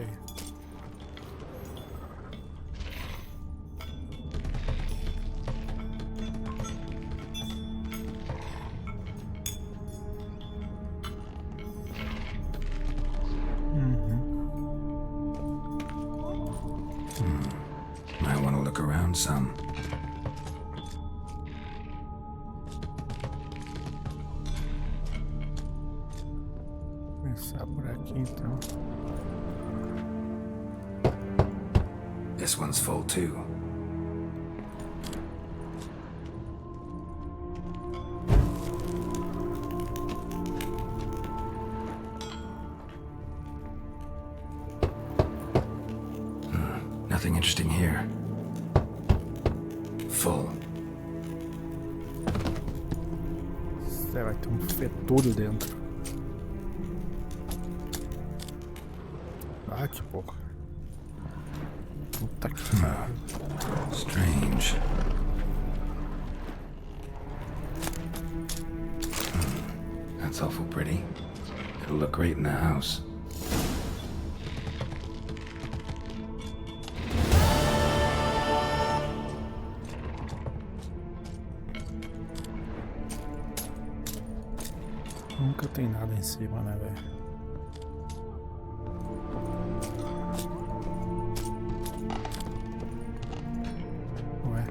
Achei. Might want to look around some. Começar por aqui então. This one's full too. Nothing interesting here. Full. Você vai ter um fetolho dentro. Ah, que pouco. Puta que pariu. Strange. That's awful pretty. It'll look great in the house. Nunca tem nada em cima, né, velho? Ué.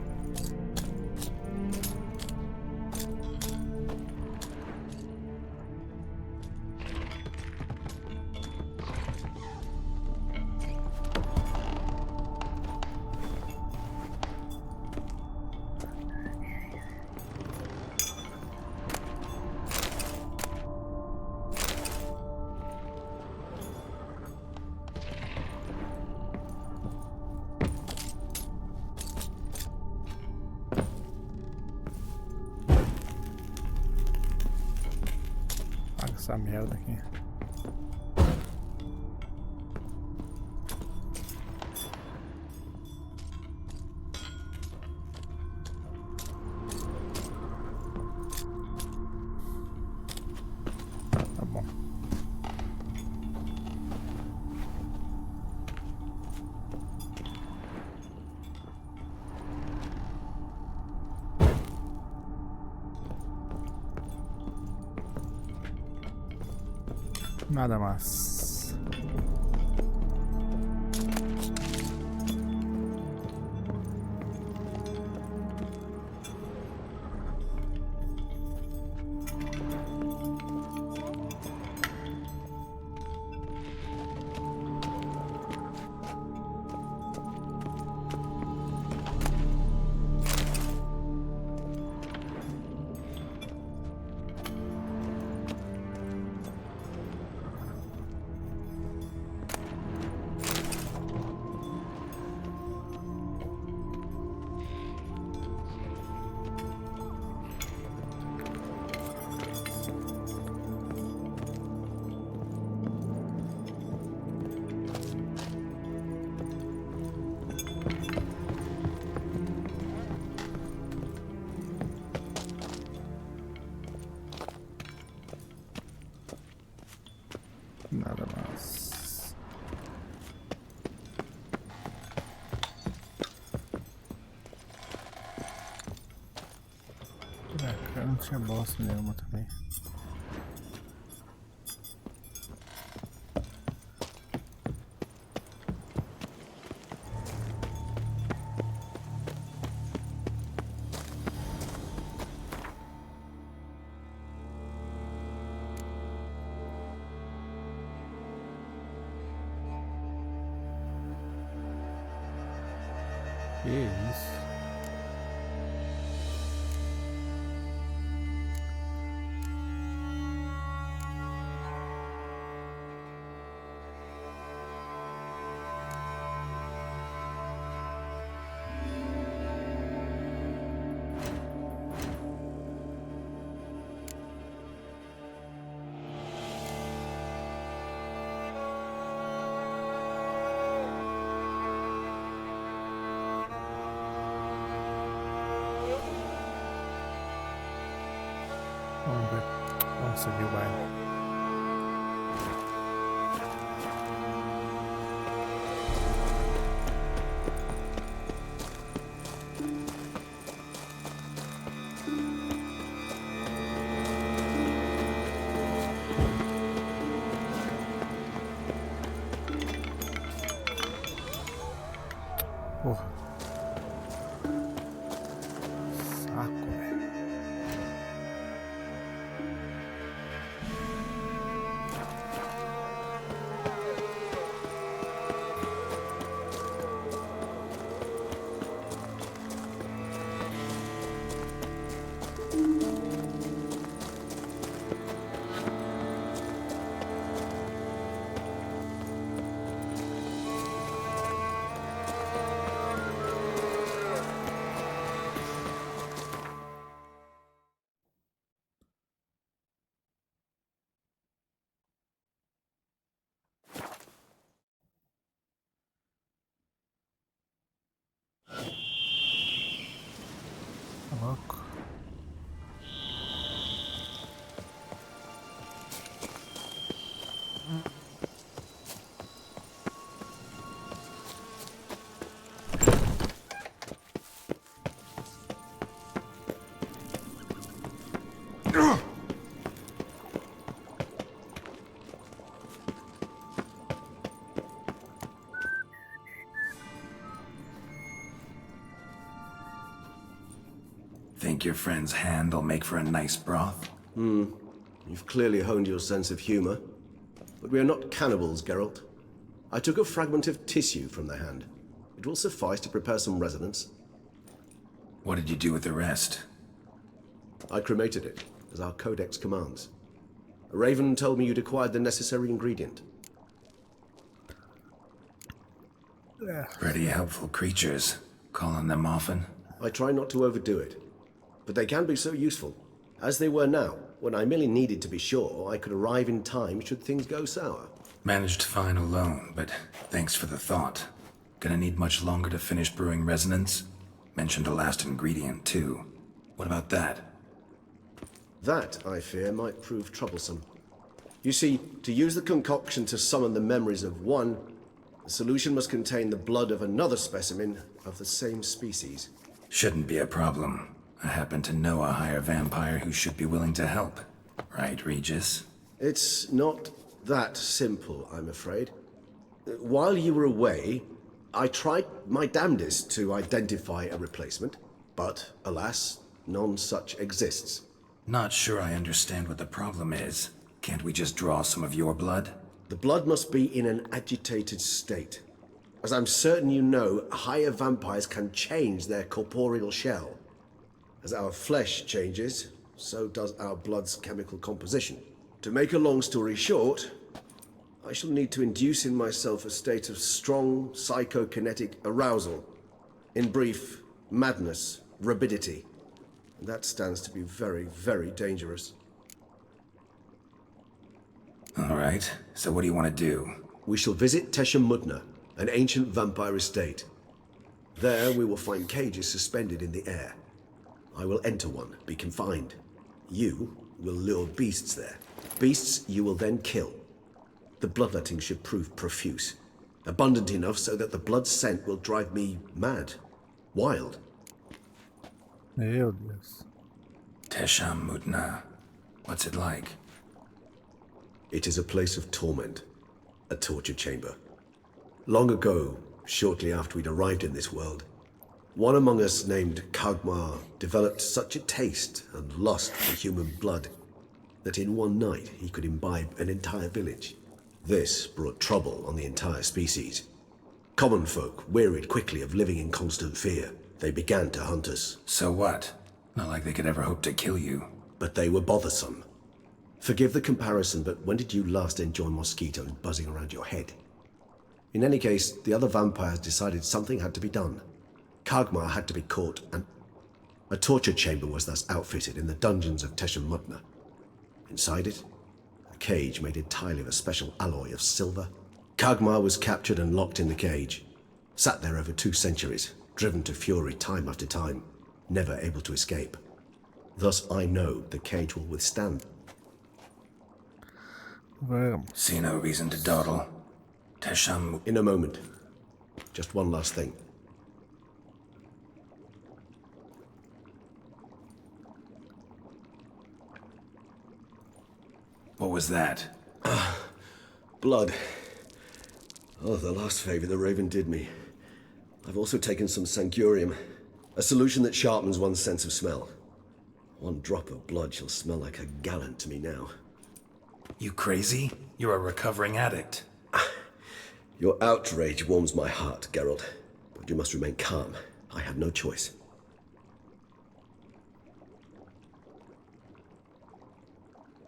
Paga essa merda aqui. Tá bom. Nada mais. Nada mais. Por cá não tinha bosta nenhuma também. Que isso? Vamos ver. Vamos seguir o baile. Porra. Saco, velho. Tá louco. Think your friend's hand will make for a nice broth? You've clearly honed your sense of humor. But we are not cannibals, Geralt. I took a fragment of tissue from the hand. It will suffice to prepare some resonance. What did you do with the rest? I cremated it, as our codex commands. A raven told me you'd acquired the necessary ingredient. Pretty helpful creatures. Call on them often? I try not to overdo it. But they can be so useful. As they were now, when I merely needed to be sure I could arrive in time should things go sour. Managed fine alone, but thanks for the thought. Gonna need much longer to finish brewing resonance? Mentioned a last ingredient, too. What about that? That, I fear, might prove troublesome. You see, to use the concoction to summon the memories of one, the solution must contain the blood of another specimen of the same species. Shouldn't be a problem. I happen to know a higher vampire who should be willing to help. Right, Regis? It's not that simple, I'm afraid. While you were away, I tried my damnedest to identify a replacement, but alas, none such exists. Not sure I understand what the problem is. Can't we just draw some of your blood? The blood must be in an agitated state. As I'm certain you know, higher vampires can change their corporeal shell. As our flesh changes, so does our blood's chemical composition. To make a long story short, I shall need to induce in myself a state of strong psychokinetic arousal. In brief, madness, rabidity. And that stands to be very, very dangerous. All right, so what do you want to do? We shall visit Tesha Mudna, an ancient vampire estate. There we will find cages suspended in the air. I will enter one, be confined. You will lure beasts there. Beasts you will then kill. The bloodletting should prove profuse. Abundant enough so that the blood scent will drive me mad. Wild. Meu Deus. Tesham Mutna. What's it like? It is a place of torment. A torture chamber. Long ago, shortly after we'd arrived in this world, one among us named Kagmar developed such a taste and lust for human blood that in one night he could imbibe an entire village. This brought trouble on the entire species. Common folk wearied quickly of living in constant fear. They began to hunt us. So what? Not like they could ever hope to kill you. But they were bothersome. Forgive the comparison, but when did you last enjoy mosquitoes buzzing around your head? In any case, the other vampires decided something had to be done. Kagmar had to be caught, and a torture chamber was thus outfitted in the dungeons of Tesha Mudna. Inside it, a cage made entirely of a special alloy of silver. Kagmar was captured and locked in the cage. Sat there over 2 centuries, driven to fury time after time, never able to escape. Thus I know the cage will withstand. Vamos. See no reason to dawdle. Tesham. In a moment. Just one last thing. What was that? Blood. Oh, the last favor the Raven did me. I've also taken some Sangurium, a solution that sharpens one's sense of smell. One drop of blood shall smell like a gallon to me now. You crazy? You're a recovering addict. Your outrage warms my heart, Geralt. But you must remain calm. I have no choice.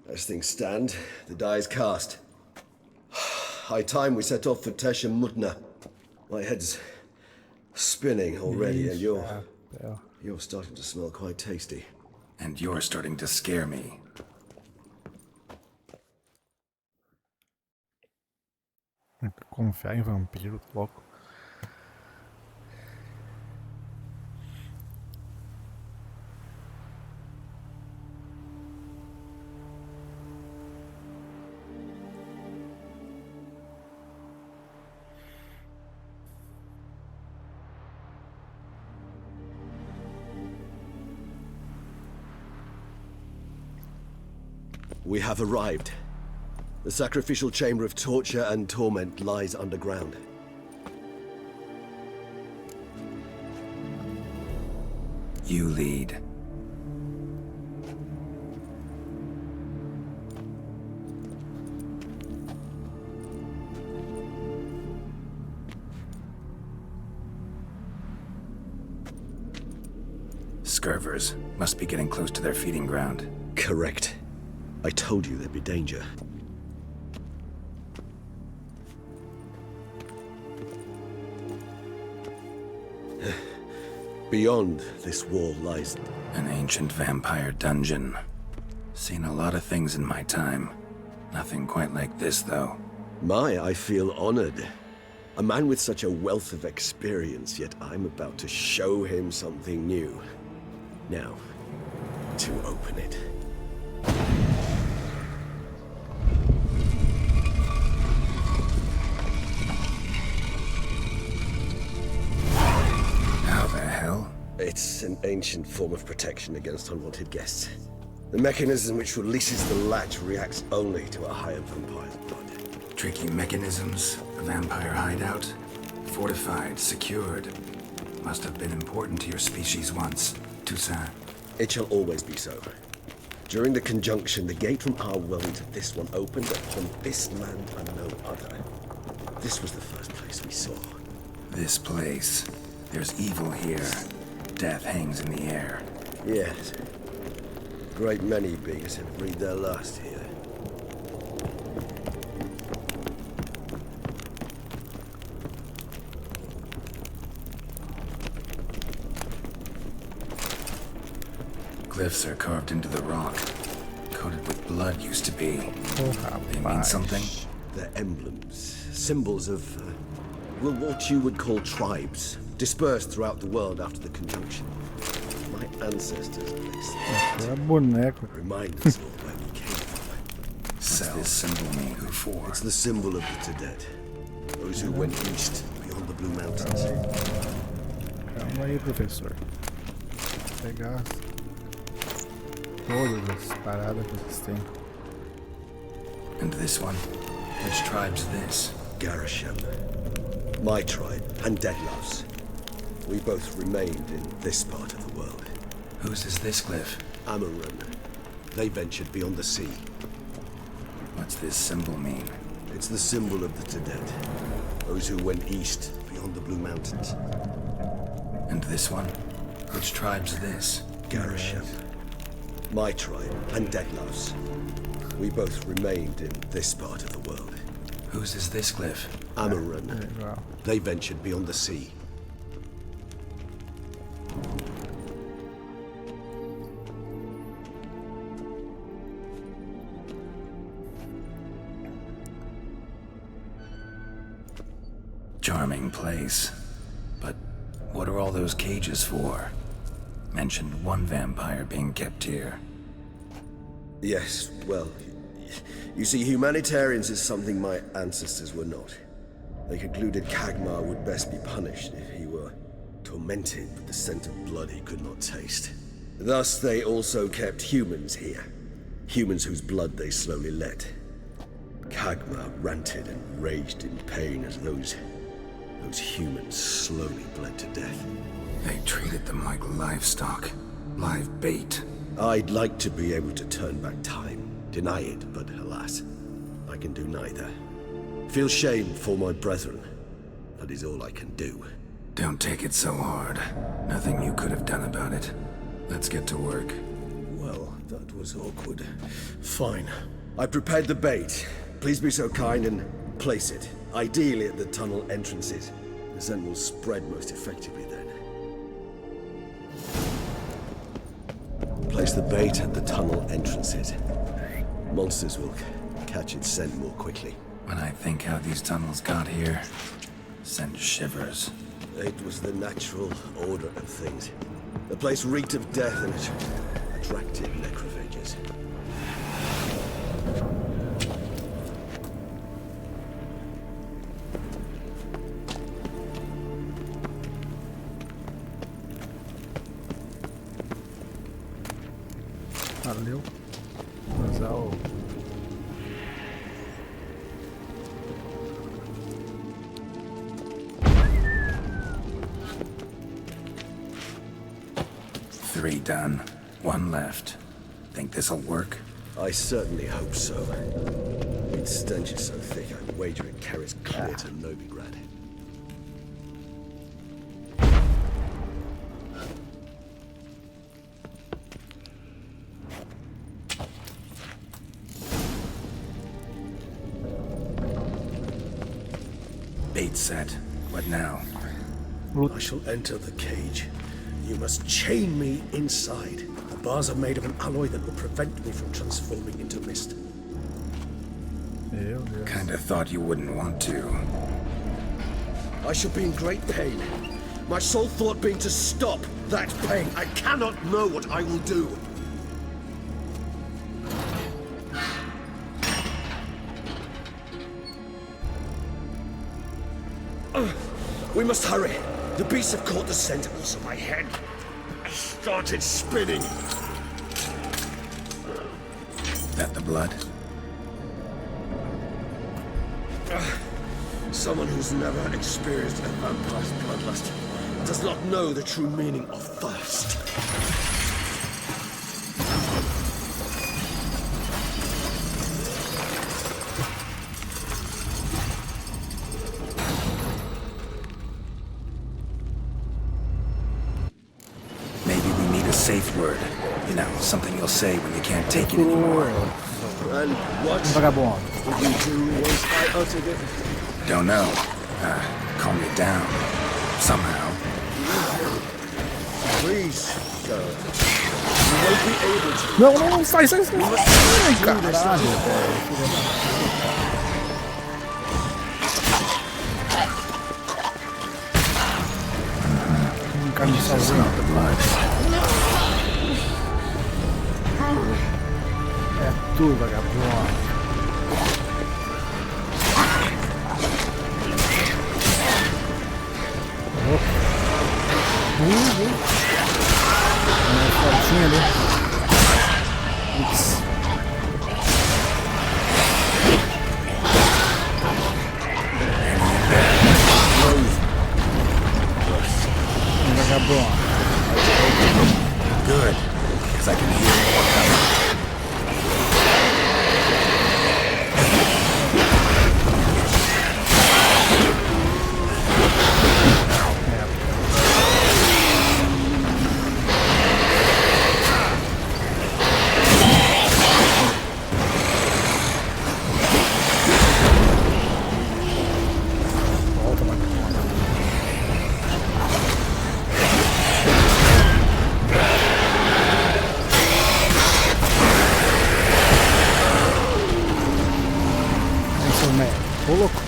As things stand, the die is cast. High time we set off for Tesh and Mutna. My head's spinning already, and you're starting to smell quite tasty. And you're starting to scare me. Confiar em vampiro, louco. We have arrived. The sacrificial chamber of torture and torment lies underground. You lead. Scurvers must be getting close to their feeding ground. Correct. I told you there'd be danger. Beyond this wall lies... An ancient vampire dungeon. Seen a lot of things in my time. Nothing quite like this, though. I feel honored. A man with such a wealth of experience, yet I'm about to show him something new. Now, to open it. It's an ancient form of protection against unwanted guests. The mechanism which releases the latch reacts only to a higher vampire's blood. Tricky mechanisms, a vampire hideout. Fortified, secured. Must have been important to your species once, Toussaint. It shall always be so. During the conjunction, the gate from our world into this one opened upon this land and no other. This was the first place we saw. This place. There's evil here. Death hangs in the air. Yes. A great many beings have breathed their last here. Glyphs are carved into the rock. Coated with blood used to be. They mean something? They're emblems. Symbols of, well, what you would call tribes. Dispersed throughout the world after the conjunction. My ancestors placed them. Remind us all where we came from. Does this symbol mean who for? It's the symbol of the Tedet. Those who went east, beyond the Blue Mountains. Calma aí, professor. Vou pegar todas as paradas que vocês têm. And this one? Which tribe's this? Garisham. My tribe, and Deadloves. We both remained in this part of the world. Whose is this glyph? Amarun. They ventured beyond the sea. What's this symbol mean? It's the symbol of the Tedet. Those who went east, beyond the Blue Mountains. And this one? Which tribe's this? Garisham. My tribe, and Deadloves. We both remained in this part of the world. Whose is this glyph? Amarun. They ventured beyond the sea. Charming place. But what are all those cages for? Mentioned one vampire being kept here. Yes, well, you see, humanitarians is something my ancestors were not. They concluded Kagmar would best be punished if he were tormented with the scent of blood he could not taste. Thus, they also kept humans here. Humans whose blood they slowly let. Kagmar ranted and raged in pain as those Those humans slowly bled to death. They treated them like livestock. Live bait. I'd like to be able to turn back time, deny it, but alas, I can do neither. Feel shame for my brethren. That is all I can do. Don't take it so hard. Nothing you could have done about it. Let's get to work. Well, that was awkward. Fine. I prepared the bait. Please be so kind and place it. Ideally at the tunnel entrances. The scent will spread most effectively then. Place the bait at the tunnel entrances. Monsters will catch its scent more quickly. When I think how these tunnels got here, send shivers. It was the natural order of things. The place reeked of death and it attracted necrophages. Valeu. Vou usar o... Three done. One left. Think this'll work? I certainly hope so. Its stench is so thick, I'd wager it carries clear to Novigrad. Bait set. What now? I shall enter the cage. You must chain me inside. The bars are made of an alloy that will prevent me from transforming into mist. Meu Deus. Kinda thought you wouldn't want to. I shall be in great pain. My sole thought being to stop that pain. I cannot know what I will do. We must hurry. The beasts have caught the scent and also my head. I started spinning. That the blood? Someone who's never experienced a vampire's bloodlust does not know the true meaning of thirst. Safe word. You know, something you'll say when you can't take it anymore. And what Vagabundo. did you do once I uttered it? Don't know. Calm you down. Somehow. Please, sir. You won't be able to. Não, não, sai. Ai, caralho. Caminho sozinho. É tu, vagabundo. Uma fotinha ali. Ups. Vagabundo. Good, because I can hear more coming. Ô, louco.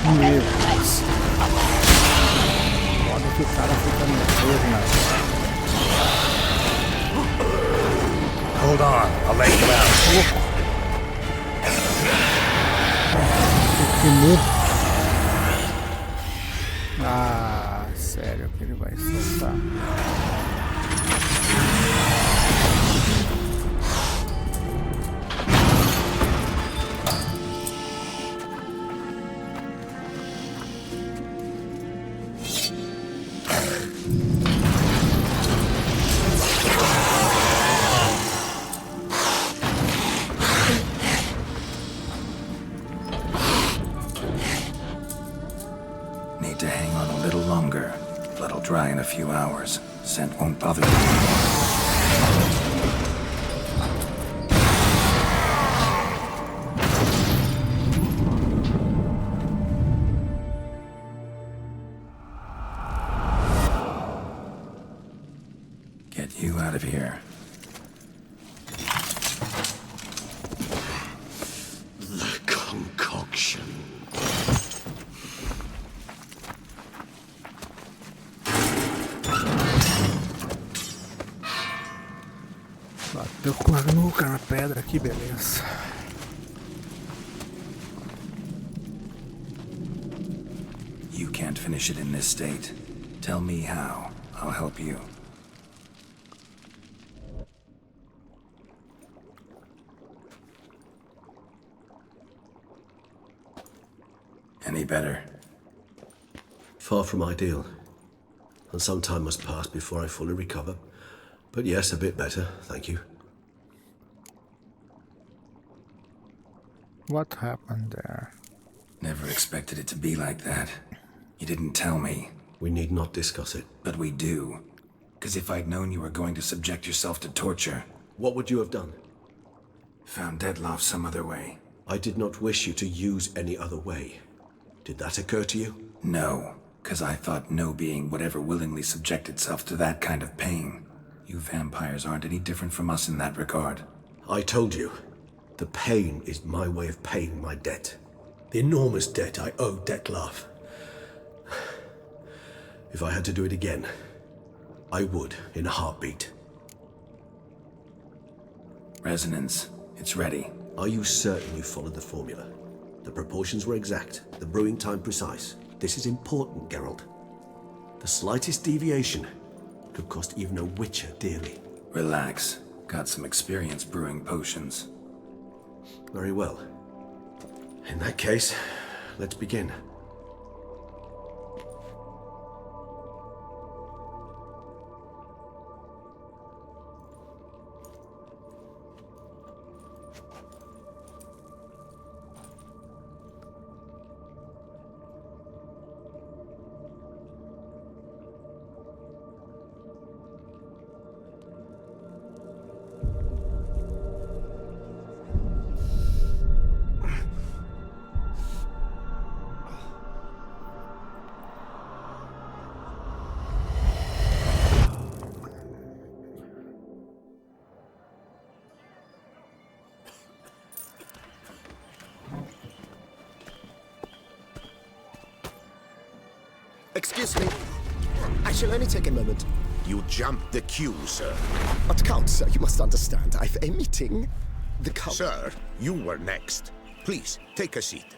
Meu Deus. Foda que o cara fica nervoso, né? Hold on, I'll let you out. Que morro. Ah, sério que ele vai soltar. in a few hours. Scent won't bother you. Get you out of here. The concoction. Bateu com a nuca na pedra, que beleza. You can't finish it in this state. Tell me how. I'll help you. Any better? Far from ideal. And some time must pass before I fully recover. But yes, a bit better, thank you. What happened there? Never expected it to be like that. You didn't tell me. We need not discuss it. But we do. Because if I'd known you were going to subject yourself to torture... What would you have done? Found Dettlaff some other way. I did not wish you to use any other way. Did that occur to you? No, because I thought no being would ever willingly subject itself to that kind of pain. You vampires aren't any different from us in that regard. I told you. The pain is my way of paying my debt. The enormous debt I owe Dettlaff. If I had to do it again, I would in a heartbeat. Resonance. It's ready. Are you certain you followed the formula? The proportions were exact, the brewing time precise. This is important, Geralt. The slightest deviation could cost even a witcher dearly. Relax. Got some experience brewing potions. Very well. In that case, let's begin. Excuse me. I shall only take a moment. You jumped the queue, sir. But Count, sir, you must understand. I've a meeting. The Count... Sir, you were next. Please, take a seat.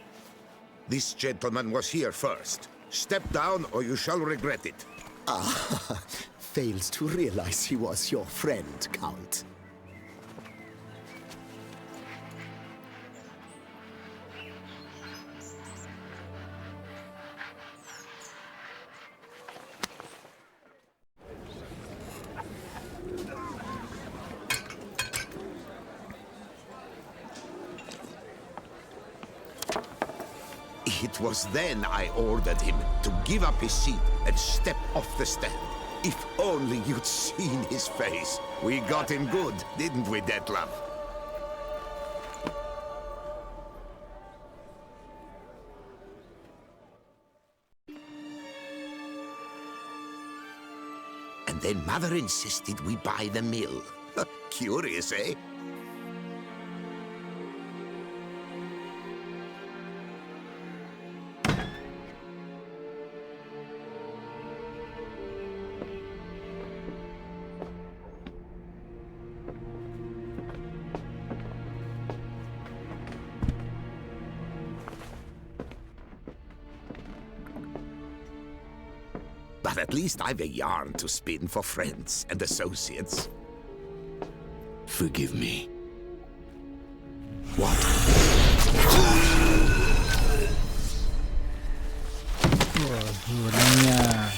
This gentleman was here first. Step down or you shall regret it. Ah, fails to realize he was your friend, Count. It was then I ordered him to give up his seat and step off the stand. If only you'd seen his face. We got him good, didn't we, Dettlaff? And then Mother insisted we buy the mill. Curious, eh? But at least I've a yarn to spin for friends and associates. Forgive me. What? Jurinha.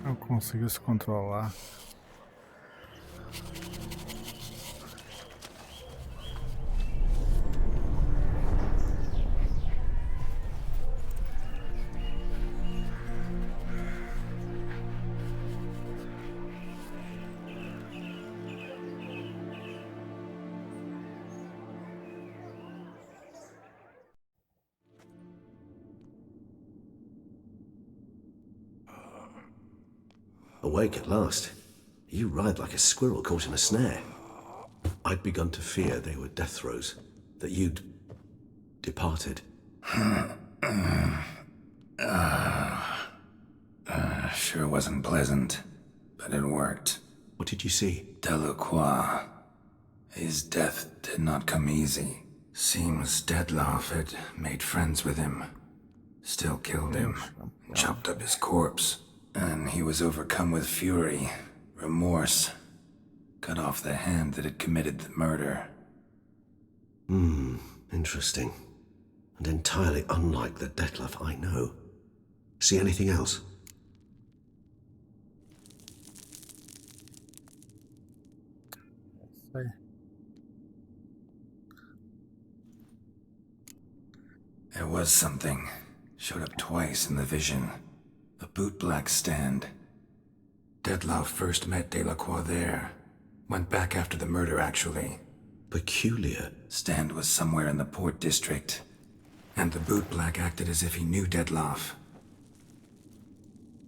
Não conseguiu se controlar. Awake at last. You ride like a squirrel caught in a snare. I'd begun to fear they were death throes, that you'd departed. Sure wasn't pleasant, but it worked. What did you see? Delacroix. His death did not come easy. Seems Dettlaff had made friends with him. Still killed him. Chopped up his corpse. And he was overcome with fury, remorse. Cut off the hand that had committed the murder. Interesting. And entirely unlike the Dettlaff I know. See anything else? Sei. There was something. Showed up twice in the vision. A bootblack stand. Dettlaff first met Delacroix there. Went back after the murder, actually. Peculiar. Stand was somewhere in the port district. And the bootblack acted as if he knew Dettlaff.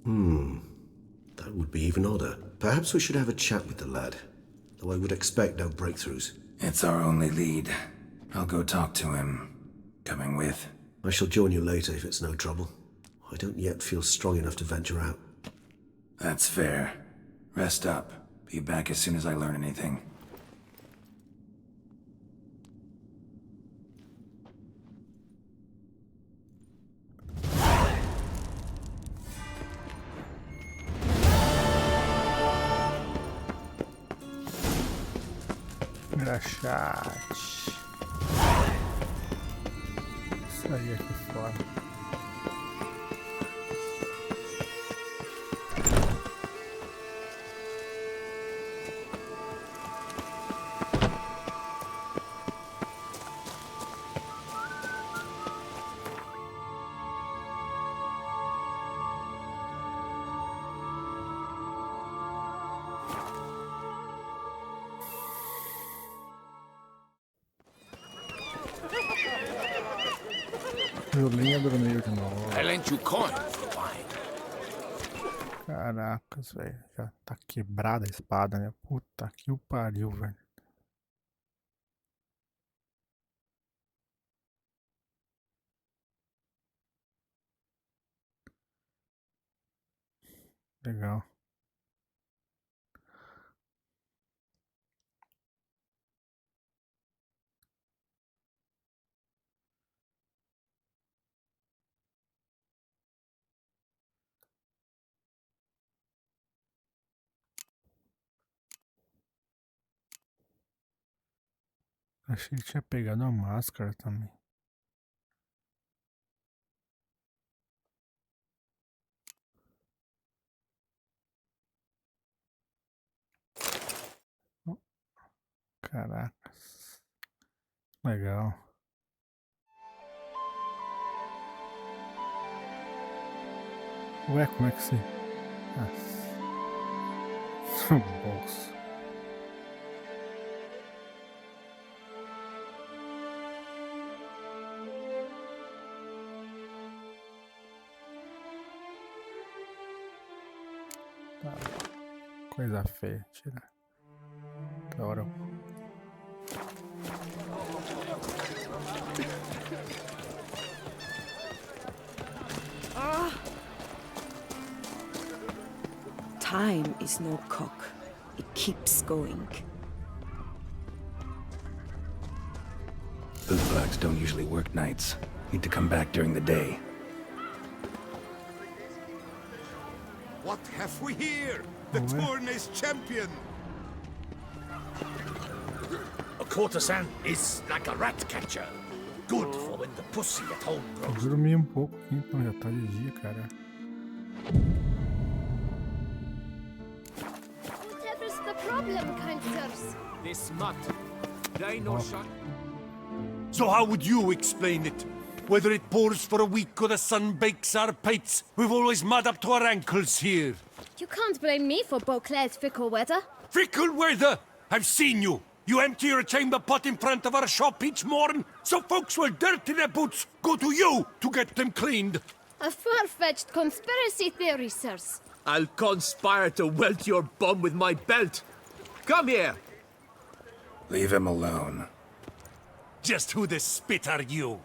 That would be even odder. Perhaps we should have a chat with the lad. Though I would expect no breakthroughs. It's our only lead. I'll go talk to him. Coming with? I shall join you later if it's no trouble. I don't yet feel strong enough to venture out. That's fair. Rest up. Be back as soon as I learn anything. Engraxate. Isso aí aqui fora. Violinha dormiu de novo. I lent you coin for wine. Caracas, velho. Já tá quebrada a espada, né? Puta que o pariu, velho. Legal. Achei que tinha pegado a máscara também. Oh, caracas. Legal. Ué, como é que se... Ah. Bolso. Tá. Coisa feia, tira. Da hora. Time is no cock. It keeps going. Bootblacks don't usually work nights. Need to come back during the day. What have we here? The Tournay's champion! A courtesan is like a rat catcher. Good for when the pussy at home grows. Eu dormi um pouco aqui, então já tá de dia, cara. the problem, kind sirs? This mud. They no shot. So how would you explain it? Whether it pours for a week or the sun bakes our pates, we've always mud up to our ankles here. You can't blame me for Beauclair's fickle weather. Fickle weather! I've seen you! You empty your chamber pot in front of our shop each morn, so folks will dirty their boots, go to you to get them cleaned. A far-fetched conspiracy theory, sirs. I'll conspire to welt your bum with my belt. Come here. Leave him alone. Just who the spit are you?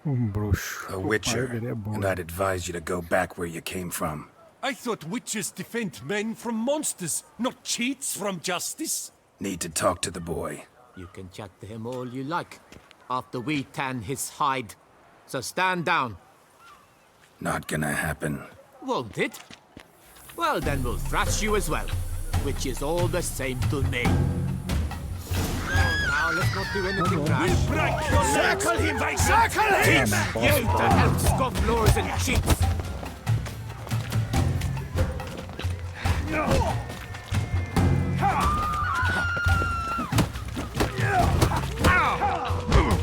Bruxo. A O pai witcher, dele é bom. and I'd advise you to go back where you came from. I thought witches defend men from monsters, not cheats from justice. Need to talk to the boy. You can chat to him all you like, after we tan his hide. So stand down. Not gonna happen. Won't it? Well, then we'll thrash you as well, which is all the same to me. Now, let's not do anything rash. Break your legs! Circle him! They Circle him! You to help scofflaws and cheats!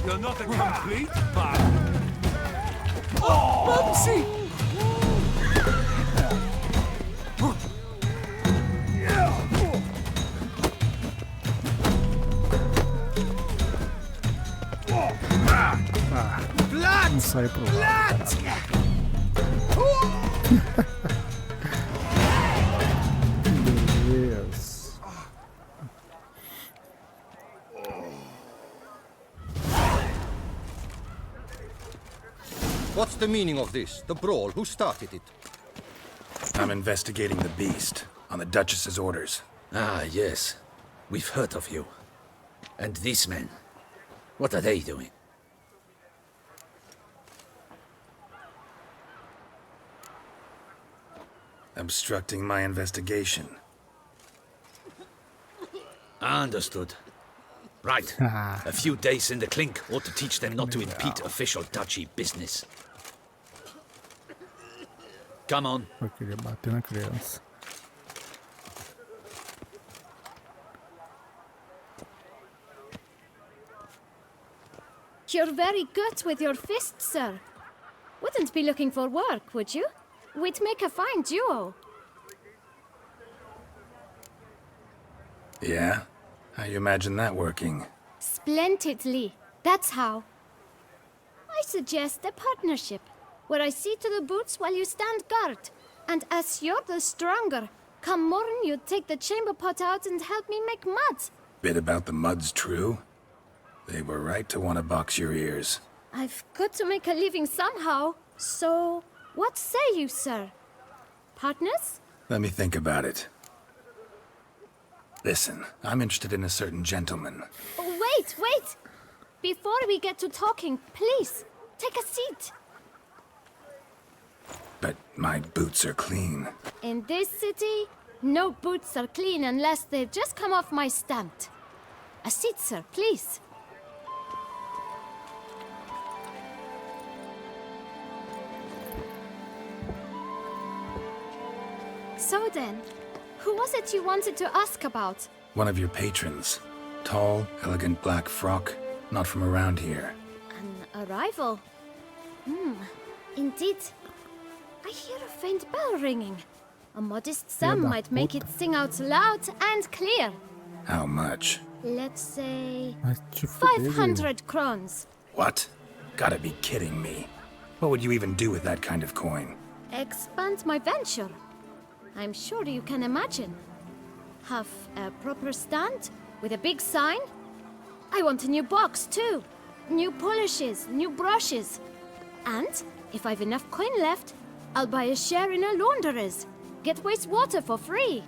You're not a complete bad. Oh, Mumsy! Não sai pro lado. Beleza. What's the meaning of this? The brawl? Who started it? I'm investigating the beast, on the Duchess's orders. Ah, yes. We've heard of you. And these men, what are they doing? Obstructing my investigation. Understood. Right. A few days in the clink ought to teach them not to impede official duchy business. Come on. Eu queria bater na criança. You're very good with your fists, sir. Wouldn't be looking for work, would you? We'd make a fine duo. Yeah? How you imagine that working? Splendidly. That's how. I suggest a partnership, where I see to the boots while you stand guard. And as you're the stronger, come morn you take the chamber pot out and help me make mud. Bit about the mud's true? They were right to want to box your ears. I've got to make a living somehow, so what say you, sir? Partners? Let me think about it. Listen, I'm interested in a certain gentleman. Oh, wait! Before we get to talking, please, take a seat. But my boots are clean. In this city, no boots are clean unless they've just come off my stamp. A seat, sir, please. So then, who was it you wanted to ask about? One of your patrons. Tall, elegant black frock. Not from around here. An arrival? Indeed. I hear a faint bell ringing. A modest sum might make it sing out loud and clear. How much? Let's say... Mas te fudeu, 500 crowns. What? Gotta be kidding me. What would you even do with that kind of coin? Expand my venture. I'm sure you can imagine. Have a proper stand with a big sign. I want a new box too. New polishes, new brushes. And if I've enough coin left, I'll buy a share in a launderer's. Get wastewater for free.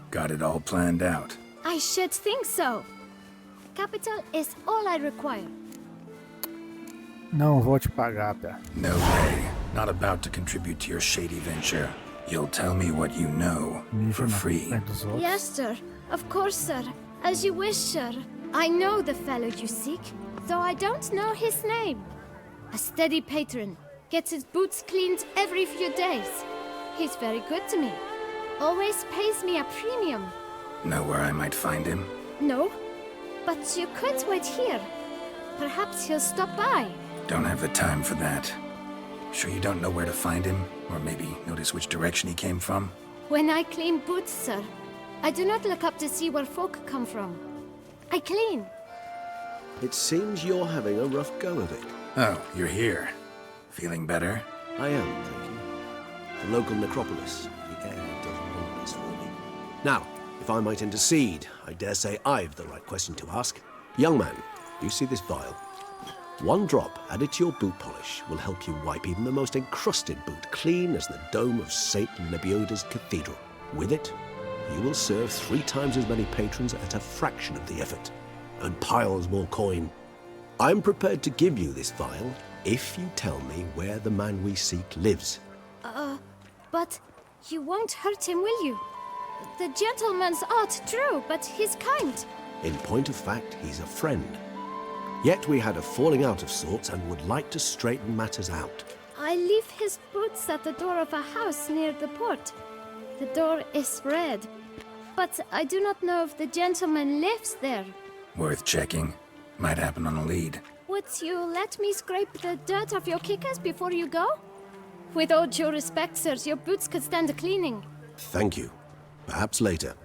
Got it all planned out. I should think so. Capital is all I require. Não vou te pagar, pé. No way. Not about to contribute to your shady venture. You'll tell me what you know, for free. Yes, sir. Of course, sir. As you wish, sir. I know the fellow you seek, though I don't know his name. A steady patron. Gets his boots cleaned every few days. He's very good to me. Always pays me a premium. Know where I might find him? No, but you could wait here. Perhaps he'll stop by. Don't have the time for that. Sure you don't know where to find him? Or maybe notice which direction he came from? When I clean boots, sir, I do not look up to see where folk come from. I clean. It seems you're having a rough go of it. Oh, you're here. Feeling better? I am, thank you. The local necropolis. The air does wonders for me. Now, if I might intercede, I dare say I've the right question to ask. Young man, you see this vial? One drop added to your boot polish will help you wipe even the most encrusted boot clean as the dome of St. Lebioda's cathedral. With it, you will serve 3 times as many patrons at a fraction of the effort, and piles more coin. I'm prepared to give you this vial if you tell me where the man we seek lives. But you won't hurt him, will you? The gentleman's odd, true, but he's kind. In point of fact, he's a friend. Yet we had a falling out of sorts and would like to straighten matters out. I leave his boots at the door of a house near the port. The door is red, but I do not know if the gentleman lives there. Worth checking. Might happen on a lead. Would you let me scrape the dirt off your kickers before you go? With all due respect, sirs, your boots could stand a cleaning. Thank you. Perhaps later.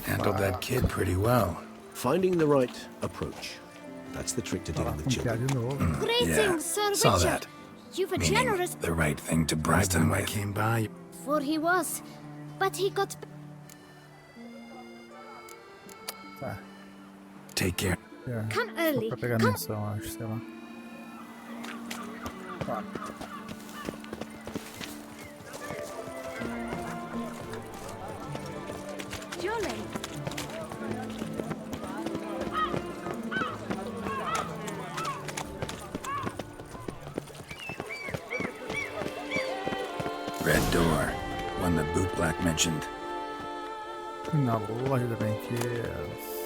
Handled that kid pretty well. Finding the right approach. That's the trick to dealing with children. Greetings, Sir saw Richard. that. You've a Meaning generous... the right thing to bribe them with. I came by. For he was. But he got... Take care. Come early. Pra pegar Come... missão, acho, sei lá. Tá. Jolly. Red door. One the boot black mentioned. Na loja da brinquedos.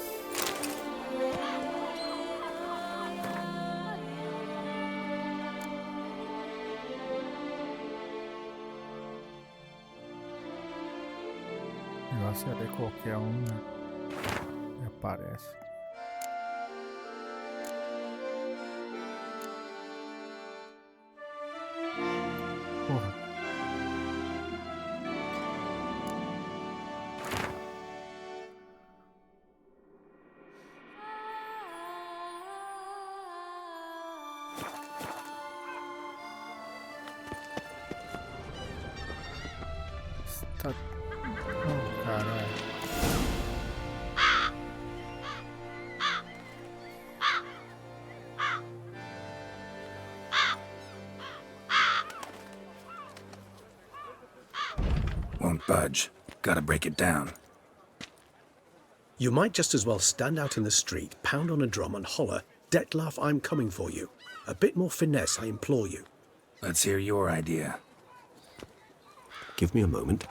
O negócio é ver qualquer um, né? E aparece. Porra. Está... Oh, caralho. Won't budge. Gotta break it down. You might just as well stand out in the street, pound on a drum and holler, "Detlef, I'm coming for you." A bit more finesse, I implore you. Let's hear your idea. Give me a moment.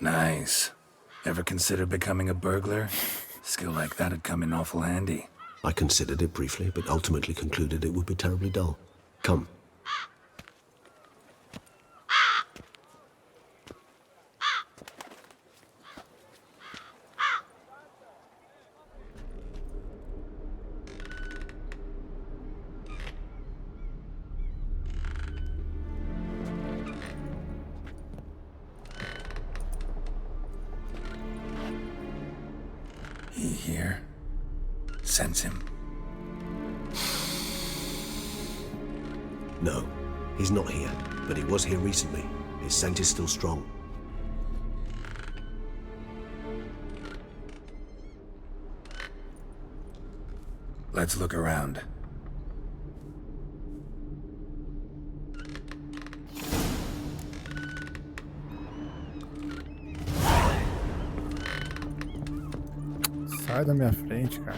Nice. Ever consider becoming a burglar? Skill like that'd come in awful handy. I considered it briefly, but ultimately concluded it would be terribly dull. Come. He here? Sense him. No, he's not here, but he was here recently. His scent is still strong. Let's look around. Sai da minha frente, cara.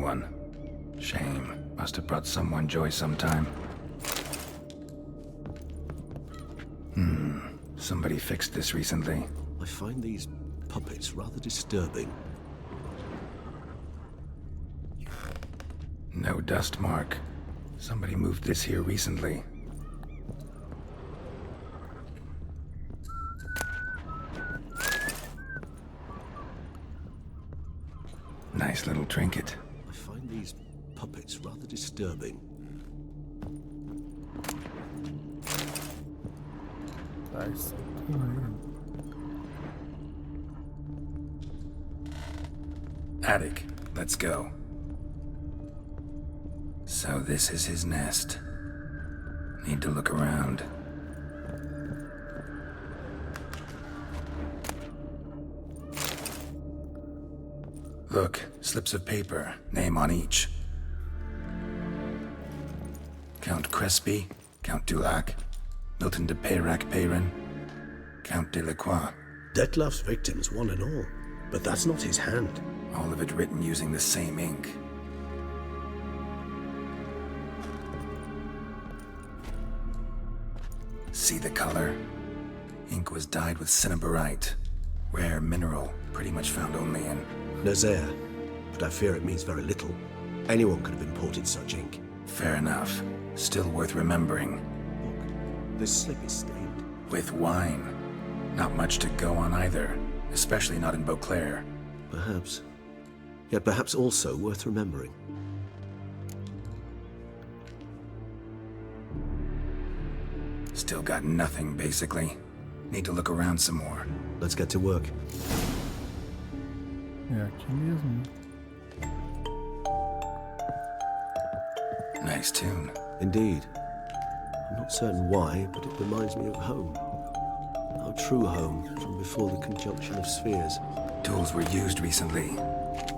anyone. Shame. Must have brought someone joy sometime. Somebody fixed this recently. I find these puppets rather disturbing. No dust mark. Somebody moved this here recently. Nice little trinket. I find these puppets rather disturbing. Nice. Attic, let's go. So this is his nest. Need to look around. Look, slips of paper, name on each. Count Crespi, Count Dulac, Milton de Peyrac-Peyrin, Count Delacroix. Detlef's victims, one and all. But that's not his hand. All of it written using the same ink. See the color? Ink was dyed with cinnabarite. Rare mineral, pretty much found only in... Nazaire, but I fear it means very little. Anyone could have imported such ink. Fair enough. Still worth remembering. Look, this slip is stained. With wine. Not much to go on either, especially not in Beauclair. Perhaps. Yet perhaps also worth remembering. Still got nothing, basically. Need to look around some more. Let's get to work. É aqui mesmo. Nice tune. Indeed. I'm not certain why, but it reminds me of home. Our true home from before the conjunction of spheres. Tools were used recently.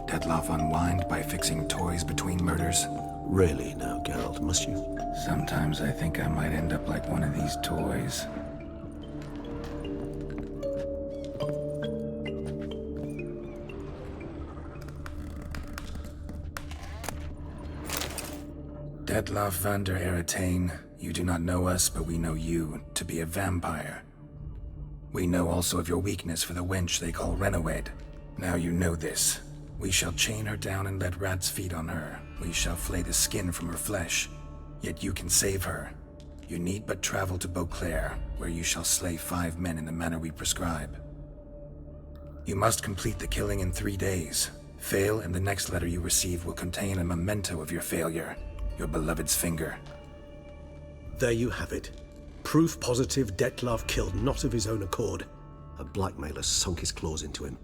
Detloff unwind by fixing toys between murders. Really now, Geralt, must you? Sometimes I think I might end up like one of these toys. Detloff van der Eretain, you do not know us, but we know you to be a vampire. We know also of your weakness for the wench they call Renowed. Now you know this. We shall chain her down and let rats feed on her. We shall flay the skin from her flesh. Yet you can save her. You need but travel to Beauclair, where you shall slay 5 men in the manner we prescribe. You must complete the killing in 3 days. Fail, and the next letter you receive will contain a memento of your failure. Your beloved's finger. There you have it. Proof positive Detlaff killed not of his own accord. A blackmailer sunk his claws into him.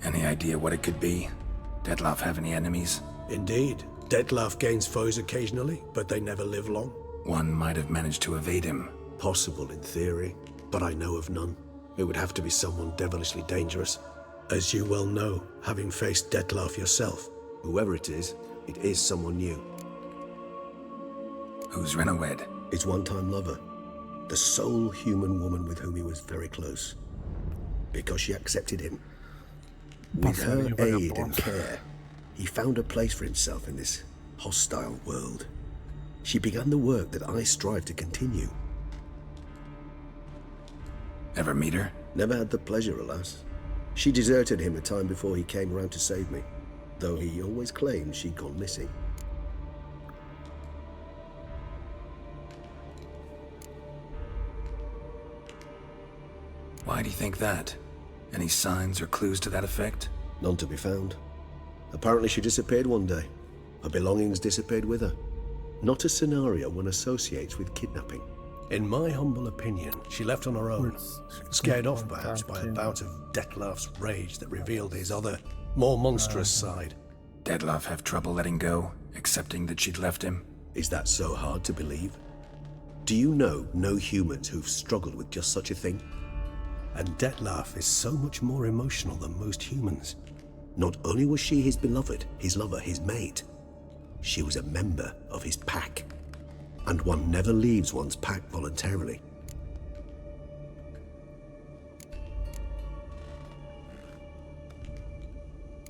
Any idea what it could be? Detloff have any enemies? Indeed. Detlaff gains foes occasionally, but they never live long. One might have managed to evade him. Possible in theory, but I know of none. It would have to be someone devilishly dangerous. As you well know, having faced Detlaff yourself. Whoever it is someone new. Who's Renowed? His one-time lover. The sole human woman with whom he was very close. Because she accepted him. With her aid and care, he found a place for himself in this hostile world. She began the work that I strive to continue. Ever meet her? Never had the pleasure, alas. She deserted him a time before he came around to save me, though he always claimed she'd gone missing. Why do you think that? Any signs or clues to that effect? None to be found. Apparently she disappeared one day. Her belongings disappeared with her. Not a scenario one associates with kidnapping. In my humble opinion, she left on her own. Scared off perhaps by a bout of Detlaff's rage that revealed his other, more monstrous side. Detlaff have trouble letting go, accepting that she'd left him? Is that so hard to believe? Do you know no humans who've struggled with just such a thing? And Detlaff is so much more emotional than most humans. Not only was she his beloved, his lover, his mate, she was a member of his pack. And one never leaves one's pack voluntarily.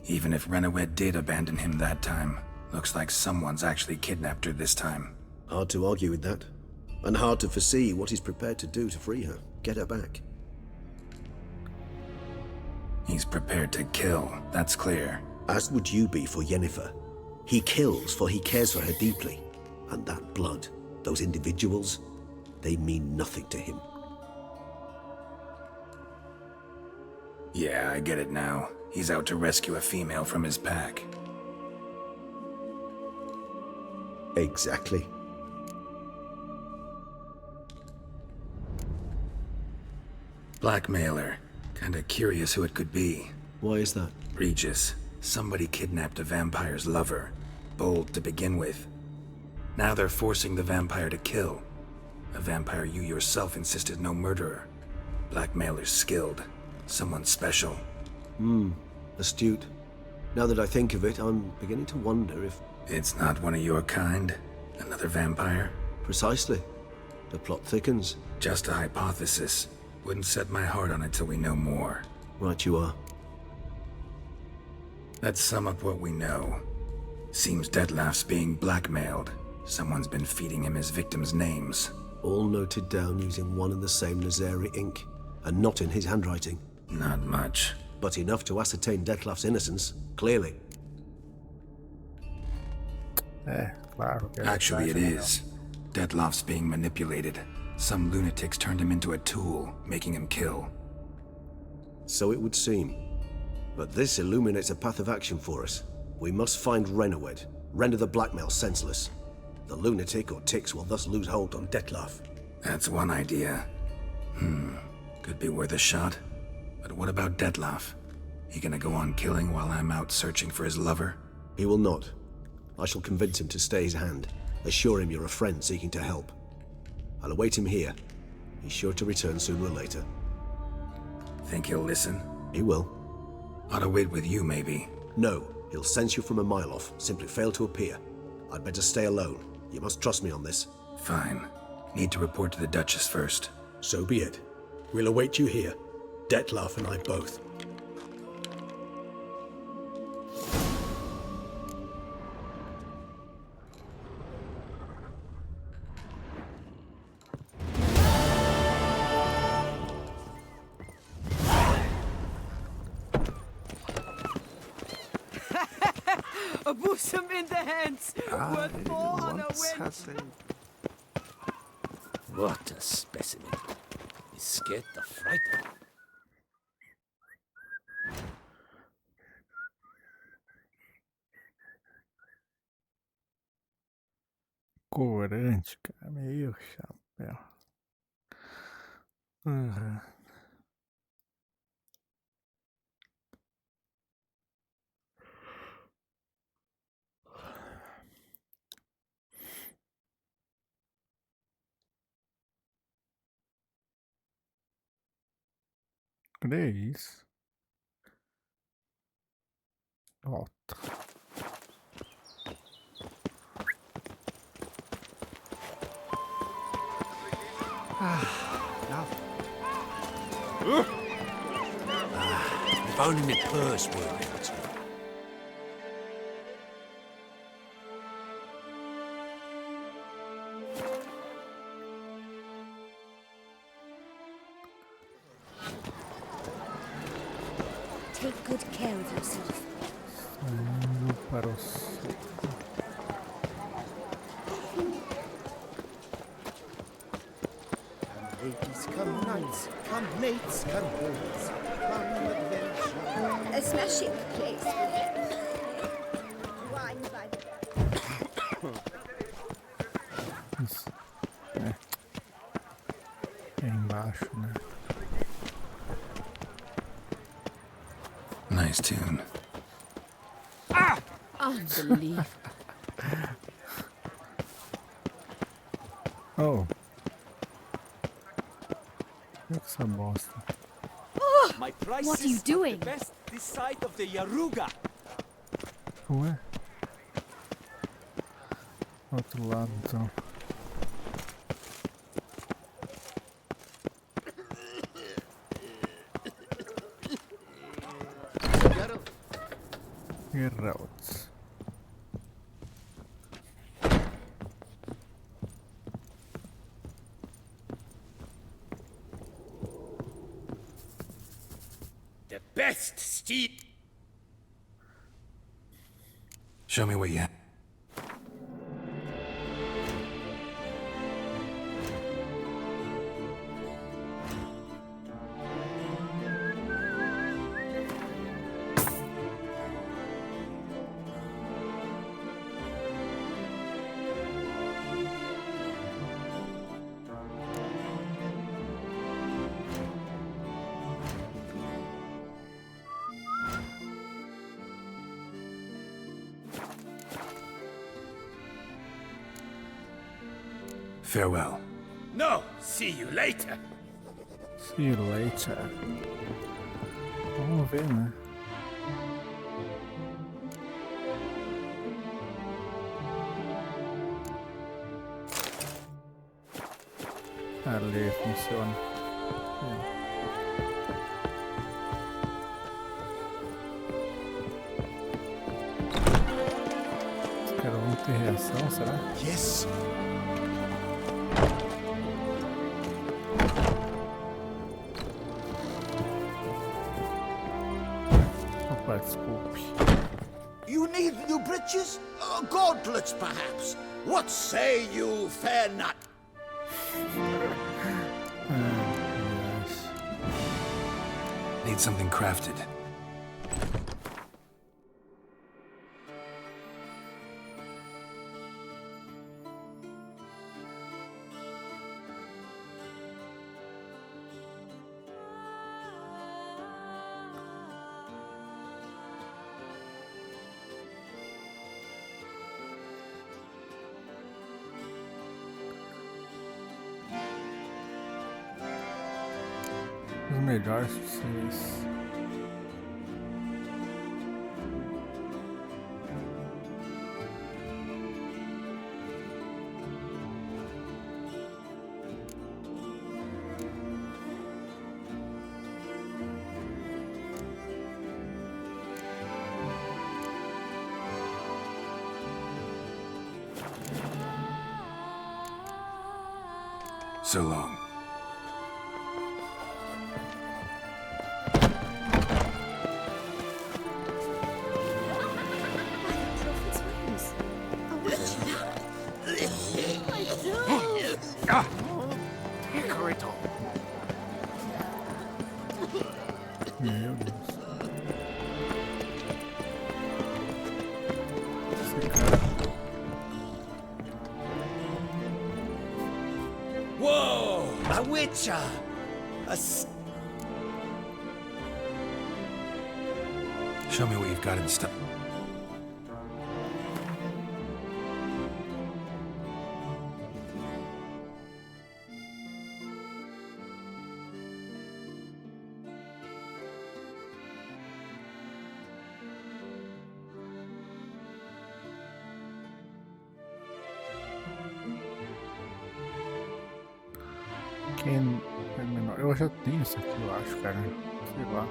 Even if Renowed did abandon him that time, looks like someone's actually kidnapped her this time. Hard to argue with that. And hard to foresee what he's prepared to do to free her, get her back. He's prepared to kill, that's clear. As would you be for Yennefer. He kills for he cares for her deeply. And that blood, those individuals, they mean nothing to him. Yeah, I get it now. He's out to rescue a female from his pack. Exactly. Blackmailer. Kinda curious who it could be. Why is that? Regis. Somebody kidnapped a vampire's lover. Bold to begin with. Now they're forcing the vampire to kill. A vampire you yourself insisted no murderer. Blackmailer's skilled. Someone special. Astute. Now that I think of it, I'm beginning to wonder if... It's not one of your kind? Another vampire? Precisely. The plot thickens. Just a hypothesis. Wouldn't set my heart on it till we know more. Right you are. Let's sum up what we know. Seems Detlef's being blackmailed. Someone's been feeding him his victims' names. All noted down using one and the same Nazari ink, and not in his handwriting. Not much. But enough to ascertain Detlef's innocence, clearly. Claro. Actually, it is. Detlef's being manipulated. Some lunatics turned him into a tool, making him kill. So it would seem. But this illuminates a path of action for us. We must find Renowed, render the blackmail senseless. The lunatic or ticks will thus lose hold on Detlef. That's one idea. Could be worth a shot. But what about Detlef? He gonna go on killing while I'm out searching for his lover? He will not. I shall convince him to stay his hand. Assure him you're a friend seeking to help. I'll await him here. He's sure to return sooner or later. Think he'll listen? He will. Ought to wait with you, maybe. No, he'll sense you from a mile off. Simply fail to appear. I'd better stay alone. You must trust me on this. Fine. Need to report to the Duchess first. So be it. We'll await you here. Detlef and I both. A bosom in the hands, worth more on a win. What a specimen. He scared the fright out of me. Corante, cara. Meio chapéu. Cadê isso? Volta. If only my purse were empty. Take good care of yourself. Saindo para o sul. Ladies, come knights, come mates, come boys, come adventure. A smashing place. Wine by Isso. É embaixo, né? Nice tune. Unbelievable. Oh. Essa bosta. My prices What are you doing? the best this side of the Yaruga. Ué? Outro lado, então. Get out. The best steed. Show me what you have. Farewell. No, see you later. See you later. Vamos ver, né? Ali funciona. Os caras vão ter reação, será? Yes. Opa, desculpe. You need new breeches? Gauntlets, perhaps? What say you, fair nut? Yes. Need something crafted. Os melhores possíveis. So long. Meu Deus. Esse cara. Whoa! A witcher! Show me what you've got in stock. Quem é menor? Eu já tenho isso aqui, eu acho, cara. Sei lá.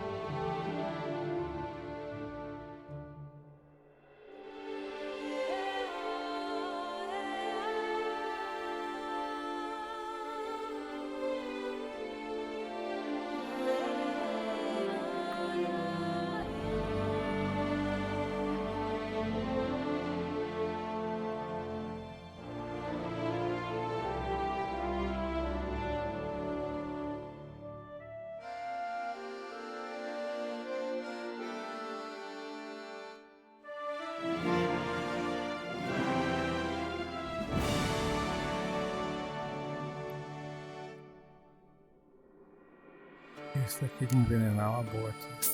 Esse aqui de envenenar é uma boa aqui.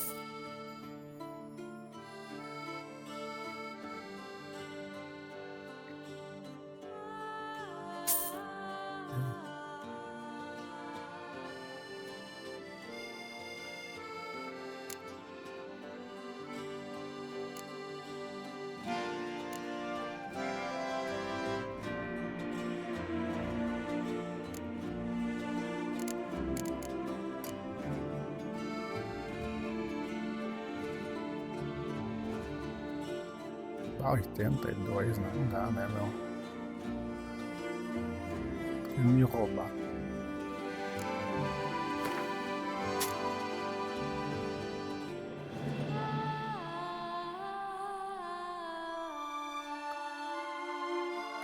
Ah, 82, né? Não dá, né, meu? Não me roubar.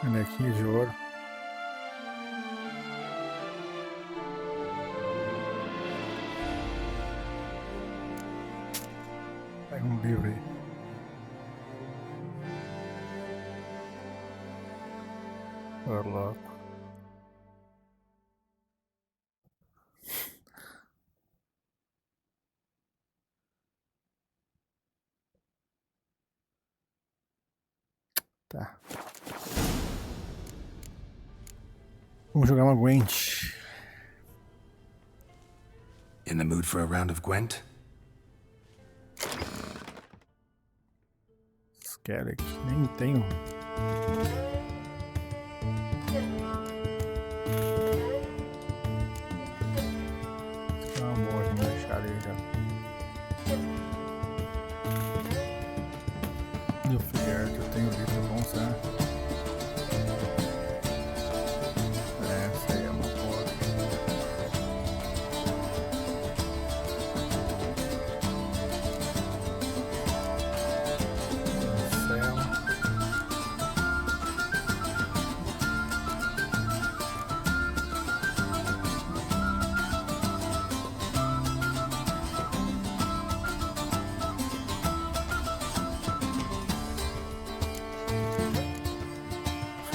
Canequinha de ouro. Pega um livro aí. Ô, louco. Tá. Vamos jogar uma Gwent. In the mood for a round of Gwent? Skellig, nem tenho. Amor, vamos deixar ali já. Meu filho, eu tenho livro bom, né? Essa aí é uma boa. Céu.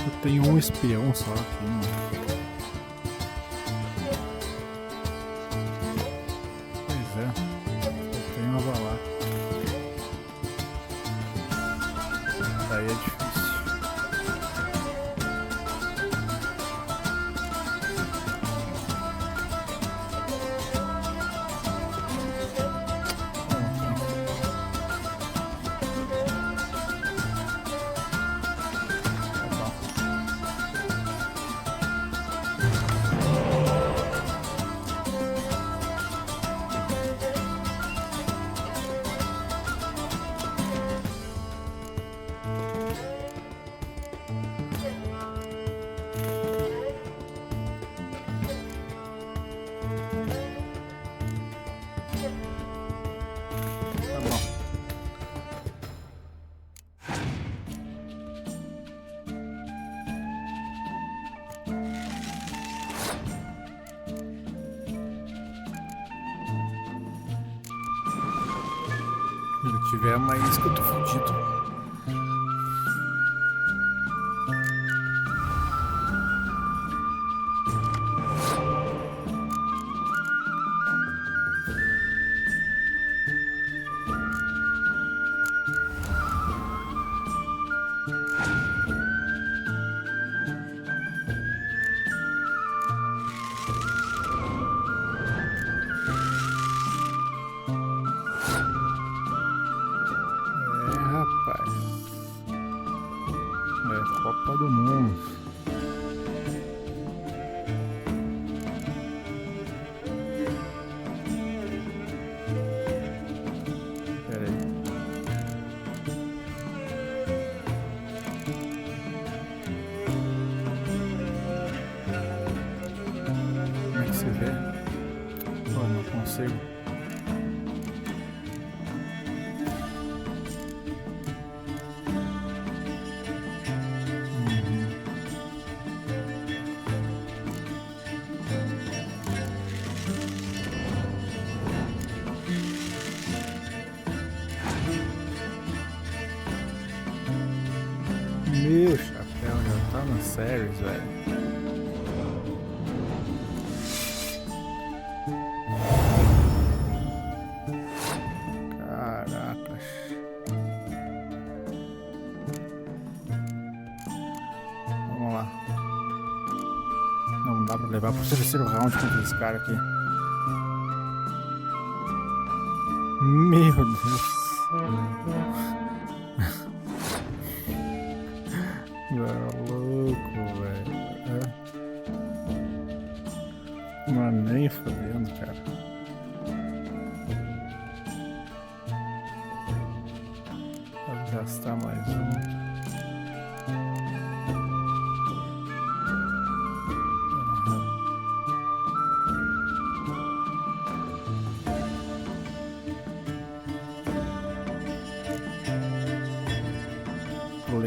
Eu tenho um espião só aqui, mano. Pois é, eu tenho uma bala. Daí é difícil. Se ele tiver mais isca, eu tô fudido. Rapaz, é Copa do Mundo. Pera aí. Como é que se vê? Pô, não consigo. Meu chapéu já tá na séries, velho. Caracas. Vamos lá. Não dá pra levar pro terceiro round contra esse cara aqui. Meu Deus. É louco, velho. Mas nem fodendo, cara. Gastar mais um.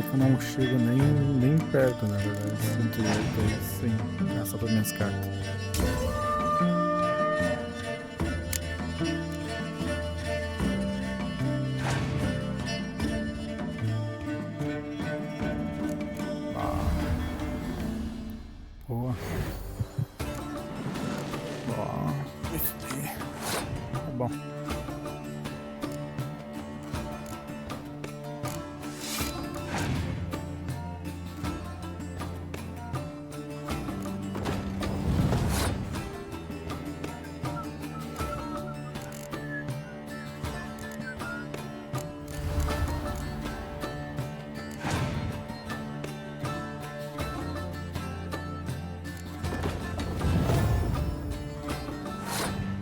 Que eu não chego nem perto, na verdade. 108 sem gastar todas minhas cartas. Boa. Tá bom.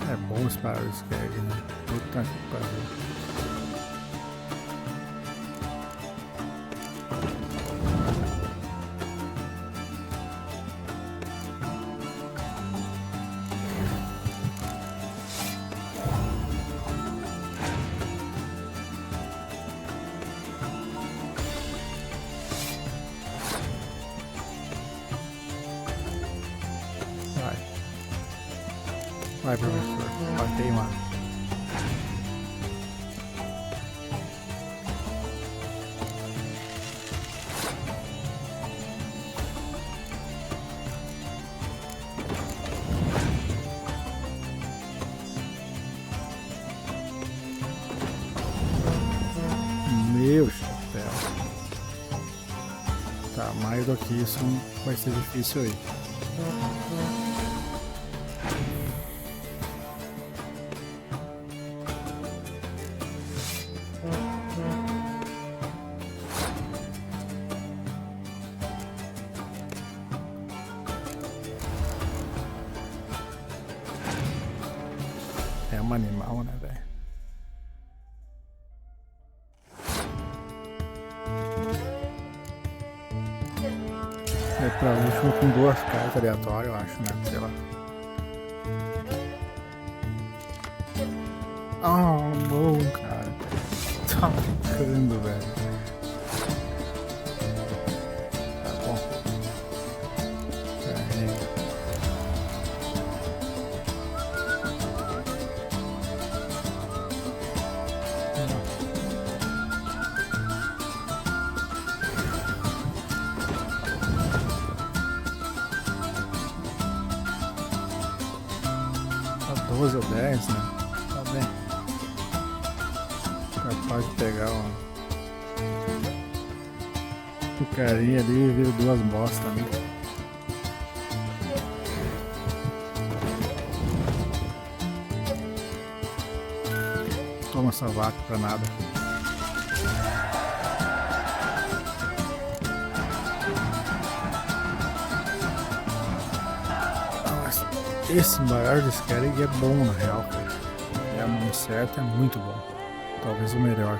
É bom esperar o Skag, né? Puta que pariu. Vai, professor. Vai queimar. Meu chapéu. Tá, mais do que isso vai ser difícil aí. É um animal, né, velho? É pra último com duas cartas aleatórias, eu acho, né? Sei lá. Ah, bom, cara. Tá brincando, velho. Tá bom. Tá 12 ou 10, né? Tá bem. Capaz de pegar o carinha ali e vira duas bostas, né? Toma essa vaca pra nada. Esse baralho de Skellig é bom na real, cara. É a mão certa, é muito bom. Talvez o melhor.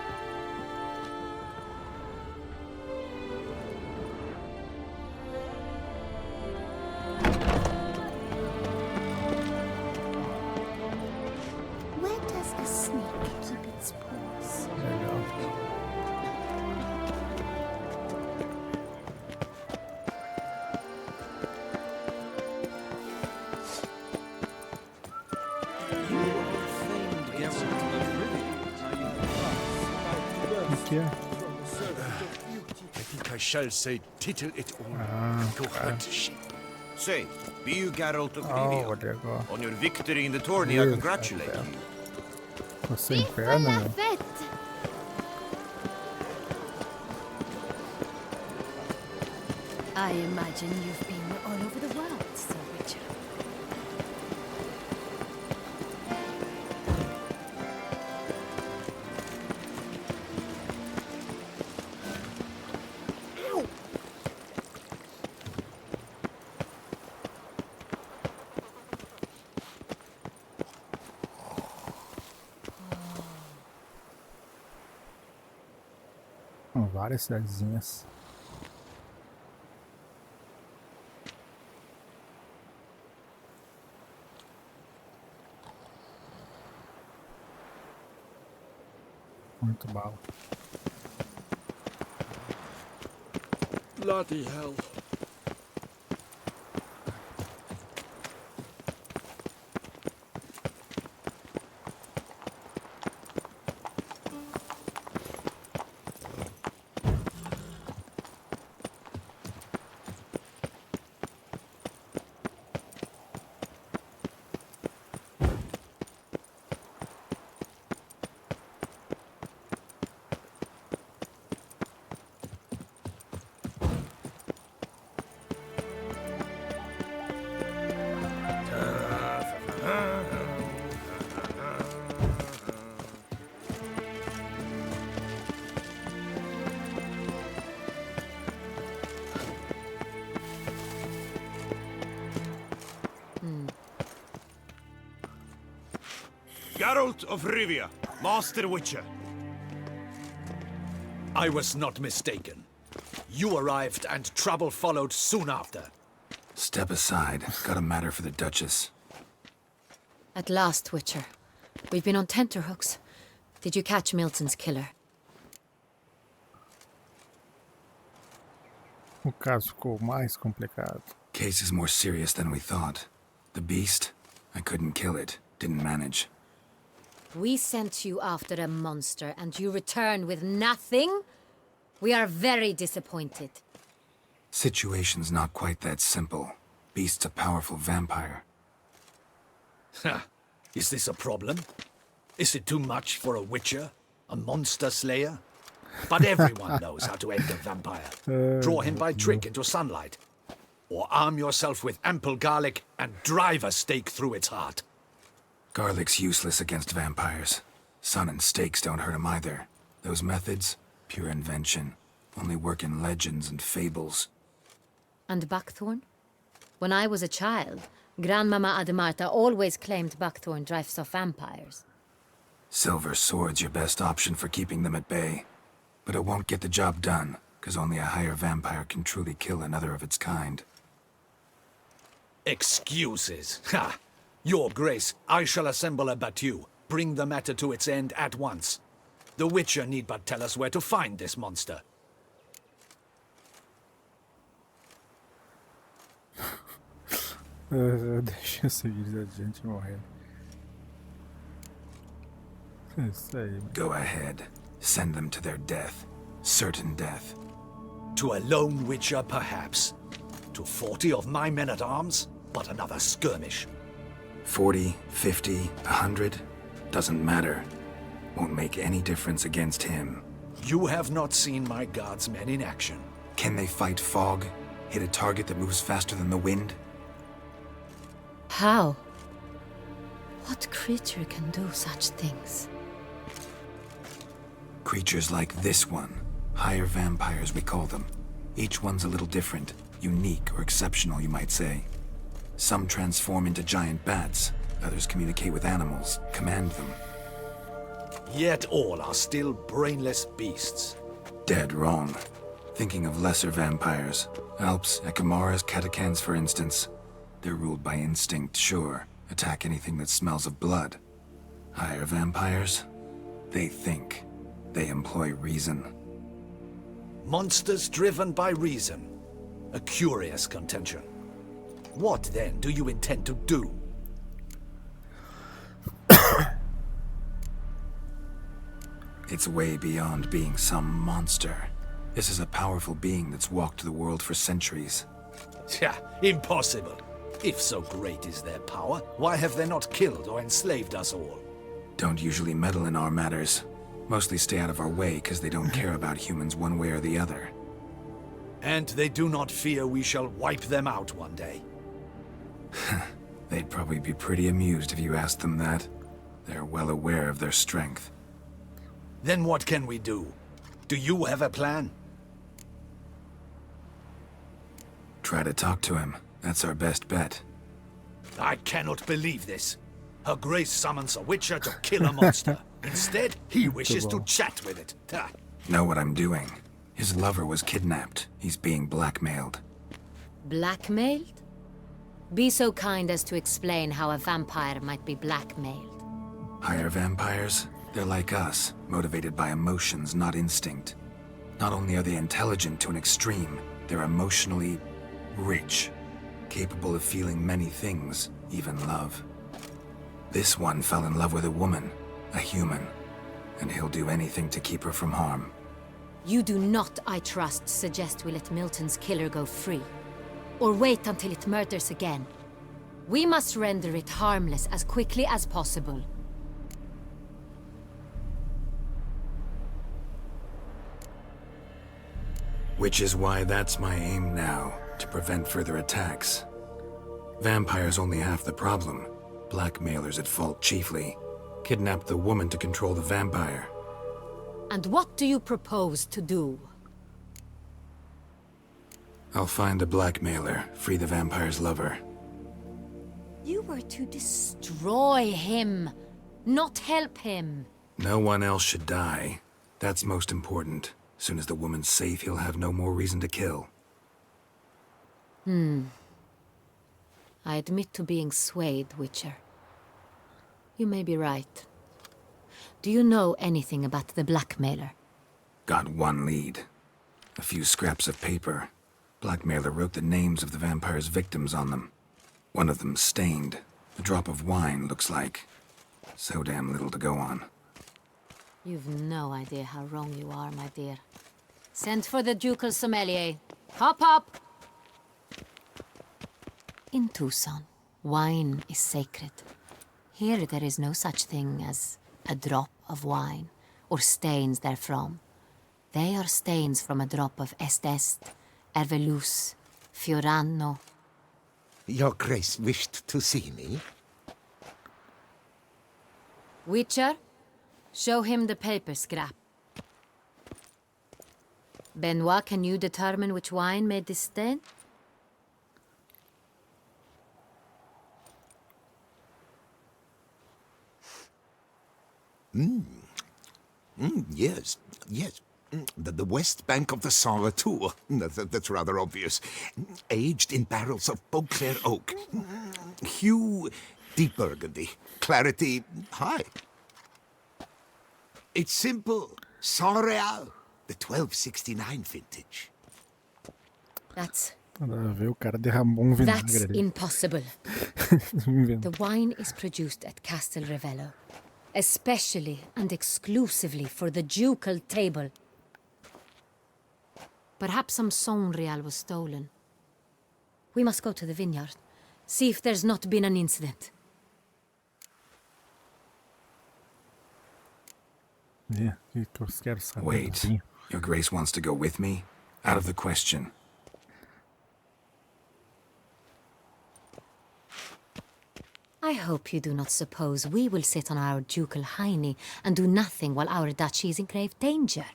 Where does a snake keep its paws? Legal. O que é? I think I shall say tittle it all to hunt sheep. Say, be you Geralt of Oh, Rivia. olha agora. On your victory in the tourney, I congratulate you. Você em perna, né? I imagine you've been all over the world, Sir Richard. São várias cidadezinhas. Muito bala. Bloody hell. Geralt of Rivia, Master Witcher. I was not mistaken. You arrived and trouble followed soon after. Step aside. Got a matter for the Duchess. At last, Witcher. We've been on tenterhooks. Did you catch Milton's killer? O caso ficou mais complicado. Case is more serious than we thought. The beast? I couldn't kill it. Didn't manage. We sent you after a monster, and you returned with nothing? We are very disappointed. Situation's not quite that simple. Beast's a powerful vampire. Ha! Is this a problem? Is it too much for a witcher? A monster slayer? But everyone knows how to end a vampire. Draw him by trick into sunlight. Or arm yourself with ample garlic and drive a stake through its heart. Garlic's useless against vampires. Sun and stakes don't hurt him either. Those methods, pure invention. Only work in legends and fables. And buckthorn? When I was a child, Grandmama Ademarta always claimed buckthorn drives off vampires. Silver sword's your best option for keeping them at bay. But it won't get the job done, because only a higher vampire can truly kill another of its kind. Excuses. Ha! Your Grace, I shall assemble a battue. Bring the matter to its end at once. The Witcher need but tell us where to find this monster. Deixa esse vídeo de gente morrer. É isso aí. Go ahead. Send them to their death. Certain death. To a lone Witcher, perhaps. To 40 of my men-at-arms, but another skirmish. 40, 50, 100, doesn't matter. Won't make any difference against him. You have not seen my guardsmen in action. Can they fight fog? Hit a target that moves faster than the wind? How? What creature can do such things? Creatures like this one. Higher vampires, we call them. Each one's a little different. Unique or exceptional, you might say. Some transform into giant bats. Others communicate with animals, command them. Yet all are still brainless beasts. Dead wrong. Thinking of lesser vampires. Alps, Ekamaras, Catacans, for instance. They're ruled by instinct, sure. Attack anything that smells of blood. Higher vampires? They think. They employ reason. Monsters driven by reason. A curious contention. What, then, do you intend to do? It's way beyond being some monster. This is a powerful being that's walked the world for centuries. Yeah, impossible. If so great is their power, why have they not killed or enslaved us all? Don't usually meddle in our matters. Mostly stay out of our way because they don't care about humans one way or the other. And they do not fear we shall wipe them out one day. They'd probably be pretty amused if you asked them that. They're well aware of their strength. Then what can we do? Do you have a plan? Try to talk to him. That's our best bet. I cannot believe this. Her Grace summons a Witcher to kill a monster. Instead, he wishes to chat with it. Know what I'm doing. His lover was kidnapped. He's being blackmailed. Blackmailed? Be so kind as to explain how a vampire might be blackmailed. Higher vampires? They're like us, motivated by emotions, not instinct. Not only are they intelligent to an extreme, they're emotionally rich, capable of feeling many things, even love. This one fell in love with a woman, a human, and he'll do anything to keep her from harm. You do not, I trust, suggest we let Milton's killer go free. Or wait until it murders again. We must render it harmless as quickly as possible. Which is why that's my aim now, to prevent further attacks. Vampires only half the problem. Blackmailers at fault chiefly. Kidnap the woman to control the vampire. And what do you propose to do? I'll find the blackmailer, free the vampire's lover. You were to destroy him, not help him. No one else should die. That's most important. Soon as the woman's safe, he'll have no more reason to kill. I admit to being swayed, Witcher. You may be right. Do you know anything about the blackmailer? Got one lead. A few scraps of paper. Blackmailer wrote the names of the vampire's victims on them. One of them stained. A drop of wine, looks like. So damn little to go on. You've no idea how wrong you are, my dear. Send for the ducal sommelier. Hop, hop! In Tucson, wine is sacred. Here there is no such thing as a drop of wine, or stains therefrom. They are stains from a drop of Est, Ervelus, Fiorano. Your Grace wished to see me? Witcher, show him the paper scrap. Benoit, can you determine which wine made this stain? Yes, yes. The west bank of the Saint Retour. That's rather obvious. Aged in barrels of Beauclair oak. Hue, deep burgundy. Clarity, high. It's simple. Saint Real, the 1269 vintage. That's Ver, o cara derramou That's vinagre ali. impossible. Inventa. The wine is produced at Castel Revello, especially and exclusively for the ducal table. Perhaps some Sonreal was stolen. We must go to the vineyard, see if there's not been an incident. É, e que eu quero saber do Wait, vinho. Your Grace wants to go with me? Out of the question. I hope you do not suppose we will sit on our ducal hiney and do nothing while our duchy is in grave danger.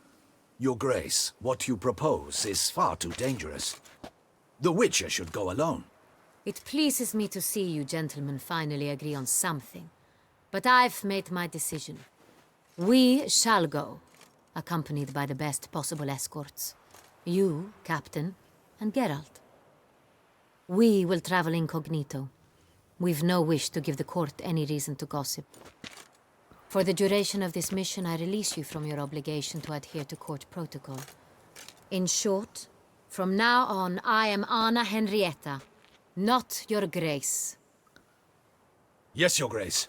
Your Grace, what you propose is far too dangerous. The Witcher should go alone. It pleases me to see you gentlemen finally agree on something. But I've made my decision. We shall go, accompanied by the best possible escorts. You, Captain, and Geralt. We will travel incognito. We've no wish to give the court any reason to gossip. For the duration of this mission, I release you from your obligation to adhere to court protocol. In short, from now on, I am Anna Henrietta, not your Grace. Yes, Your Grace.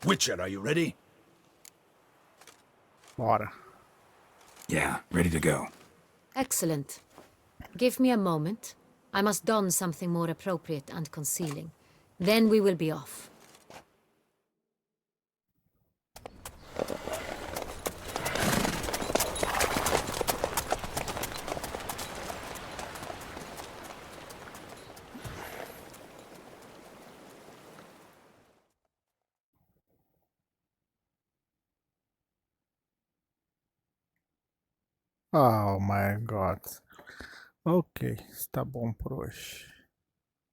Witcher, are you ready? Bora. Yeah, ready to go. Excellent. Give me a moment. I must don something more appropriate and concealing. Then we will be off. Oh my god. Ok, está bom por hoje.